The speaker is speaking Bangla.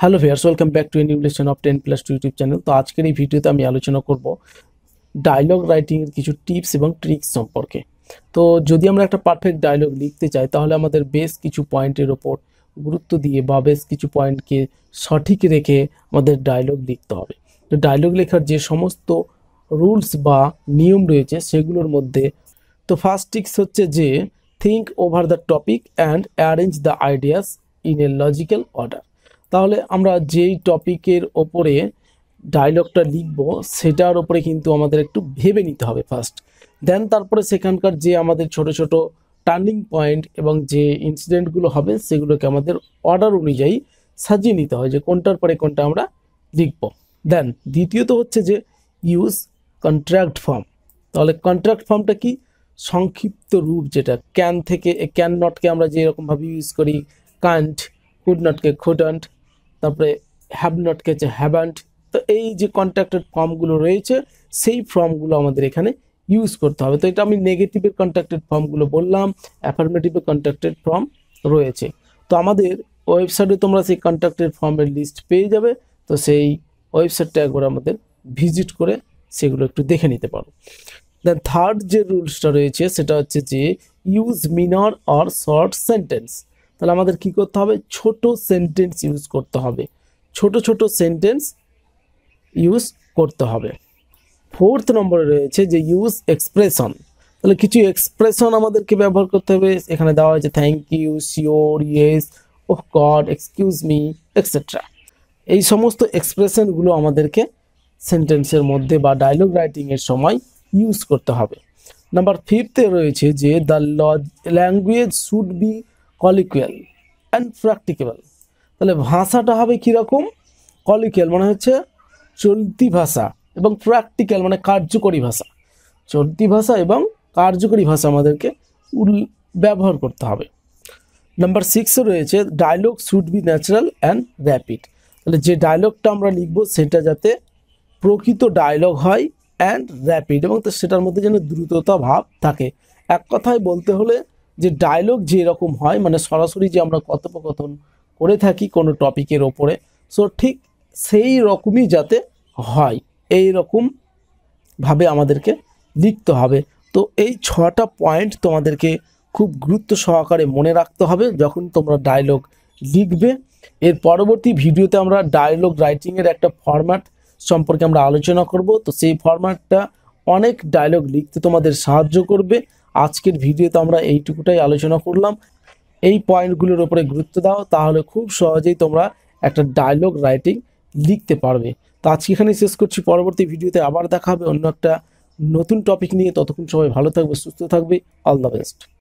Hello viewers, welcome back to new lesson of 10+2 YouTube channel. তো আজকের এই ভিডিওতে আমি আলোচনা করব ডায়লগ রাইটিংয়ের কিছু টিপস এবং ট্রিক্স সম্পর্কে। তো যদি আমরা একটা পারফেক্ট ডায়লগ লিখতে চাই তাহলে আমাদের বেশ কিছু পয়েন্টের ওপর গুরুত্ব দিয়ে বা বেশ কিছু পয়েন্টকে সঠিক রেখে আমাদের ডায়লগ লিখতে হবে। তো ডায়লগ লেখার যে সমস্ত রুলস বা নিয়ম রয়েছে সেগুলোর মধ্যে তো ফার্স্ট টিপস হচ্ছে যে think over the topic and arrange the ideas in a logical order. তাহলে আমরা যেই টপিকের ওপরে ডায়লগটা লিখব সেটার ওপরে কিন্তু আমাদের একটু ভেবে নিতে হবে ফার্স্ট, দেন তারপরে সেখানকার যে আমাদের ছোট ছোট টার্নিং পয়েন্ট এবং যে ইনসিডেন্টগুলো হবে সেগুলোকে আমাদের অর্ডার অনুযায়ী সাজিয়ে নিতে হয় যে কোনটার পরে কোনটা আমরা লিখব। দেন দ্বিতীয়ত হচ্ছে যে ইউজ কন্ট্রাক্ট ফর্ম। তাহলে কন্ট্রাক্ট ফর্মটা কি? সংক্ষিপ্ত রূপ, যেটা ক্যান থেকে ক্যান নটকে আমরা যেরকমভাবে ইউজ করি, কান্ট, কুড নটকে কুডন্ট, তারপরে হ্যাভ নটকে হচ্ছে হ্যাভন্ট। তো এই যে কন্ট্রাক্টেড ফর্মগুলো রয়েছে সেই ফর্মগুলো আমাদের এখানে ইউজ করতে হবে। তো এটা আমি নেগেটিভের কন্ট্রাক্টেড ফর্মগুলো বললাম, অ্যাফার্মেটিভের কন্ট্রাক্টেড ফর্ম রয়েছে। তো আমাদের ওয়েবসাইটে তোমরা সেই কন্ট্রাক্টেড ফর্মের লিস্ট পেয়ে যাবে। তো সেই ওয়েবসাইটটা একবার আমাদের ভিজিট করে সেগুলো একটু দেখে নিতে পারো। দেন থার্ড যে রুলসটা রয়েছে সেটা হচ্ছে যে use minor or short sentence. তাহলে আমাদের কি করতে হবে? ছোট সেন্টেন্স ইউজ করতে হবে, ছোট ছোট সেন্টেন্স ইউজ করতে হবে। ফোর্থ নম্বরে রয়েছে যে ইউজ এক্সপ্রেশন। তাহলে কিছু এক্সপ্রেশন আমাদেরকে ব্যবহার করতে হবে। এখানে দেওয়া হয়েছে thank you, sure, yes, oh god, excuse me, etcetera. এই সমস্ত এক্সপ্রেশনগুলো আমাদেরকে সেন্টেন্সের মধ্যে বা ডায়লগ রাইটিংয়ের সময় ইউজ করতে হবে। নাম্বার ফিফথে রয়েছে যে the language should be colloquial and practicable. তাহলে ভাষাটা হবে কীরকম? কলিকুয়াল মানে হচ্ছে চলতি ভাষা, এবং প্র্যাকটিক্যাল মানে কার্যকরী ভাষা। চলতি ভাষা এবং কার্যকরী ভাষা আমাদেরকে ব্যবহার করতে হবে। নাম্বার সিক্সে রয়েছে dialogue should be natural and rapid. তাহলে যে ডায়লগটা আমরা লিখব সেটা যাতে প্রকৃত ডায়লগ হয় অ্যান্ড র্যাপিড, এবং সেটার মধ্যে যেন দ্রুততা ভাব থাকে। এক কথায় বলতে হলে যে ডায়লগ যেরকম হয়, মানে সরাসরি যে আমরা কথোপকথন করে থাকি কোনো টপিকের ওপরে, সো ঠিক সেই রকমই যাতে হয়, এই রকমভাবে আমাদেরকে লিখতে হবে। তো এই 6টা পয়েন্ট তোমাদেরকে খুব গুরুত্ব সহকারে মনে রাখতে হবে যখন তোমরা ডায়লগ লিখবে। এর পরবর্তী ভিডিওতে আমরা ডায়লগ রাইটিংয়ের একটা ফরম্যাট সম্পর্কে আমরা আলোচনা করব। তো সেই ফরম্যাটটা অনেক ডায়লগ লিখতে তোমাদের সাহায্য করবে। আজকের ভিডিওতে আমরা এইটুকুটাই আলোচনা করলাম। এই পয়েন্টগুলোর উপরে গুরুত্ব দাও, তাহলে খুব সহজেই তোমরা একটা ডায়লগ রাইটিং লিখতে পারবে। তো আজকে এখানেই শেষ করছি, পরবর্তী ভিডিওতে আবার দেখা হবে অন্য একটা নতুন টপিক নিয়ে। ততক্ষণ সবাই ভালো থাকবে, সুস্থ থাকবে। All the best.